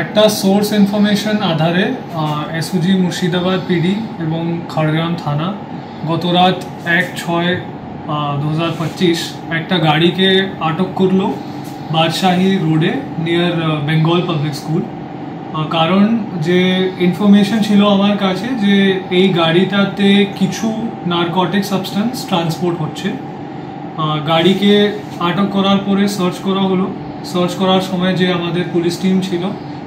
একটা source information আধারে SOG Murshidabad PD এবং খড়গ্রাম থানা গত রাত 1/6/2025 একটা গাড়িকে আটক করলো বাদশাহী রোডে নিয়ার বেঙ্গল পাবলিক স্কুল। কারণ যে ইনফরমেশন ছিল আমার কাছে যে এই গাড়িটাতে কিছু নারকটিক সাবস্টেন্স ট্রান্সপোর্ট হচ্ছে। গাড়িকে আটক করার পরে সার্চ করা হলো। সার্চ করার সময় যে আমাদের পুলিশ টিম ছিল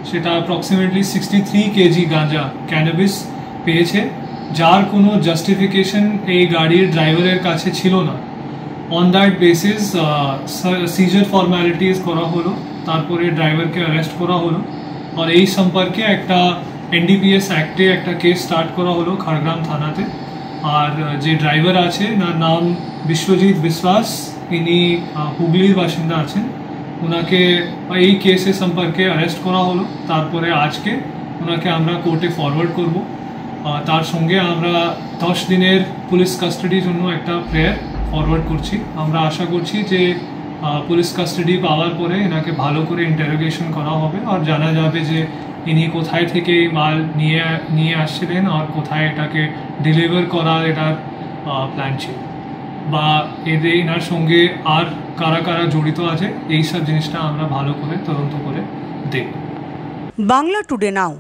সেটা অ্যাপ্রক্সিমেটলি 63 কেজি গাঁজা ক্যানাবিস পেয়েছে, যার কোনো জাস্টিফিকেশন এই গাড়ির ড্রাইভারের কাছে ছিল না। On that basis seizure formalities করা হলো, তারপরে ড্রাইভারকে অ্যারেস্ট করা হলো। আর এই সম্পর্কে একটা এনডিপিএস অ্যাক্টে একটা কেস স্টার্ট করা হলো খড়গ্রাম থানাতে। আর যে ড্রাইভার আছে তার নাম বিশ্বজিৎ বিশ্বাস, ইনি হুগলির বাসিন্দা আছেন। ওনাকে এই কেসের সম্পর্কে অ্যারেস্ট করা হলো, তারপরে আজকে ওনাকে আমরা কোর্টে ফরওয়ার্ড করব। তার সঙ্গে আমরা 10 দিনের পুলিশ কাস্টাডির জন্য একটা প্রেয়ার ফরওয়ার্ড করছি। আমরা আশা করছি যে পুলিশ কাস্টাডি পাওয়ার পরে এনাকে ভালো করে ইন্টারোগেশন করা হবে আর জানা যাবে যে ইনি কোথায় থেকে মাল নিয়ে আসছিলেন আর কোথায় এটাকে ডেলিভার করার এটার প্ল্যান ছিল, বা এনার সঙ্গে আর কারা কারা জড়িত আছে এই সব জিনিসটা আমরা ভালো করে তদন্ত করে দেখব। বাংলা টুডে নাও।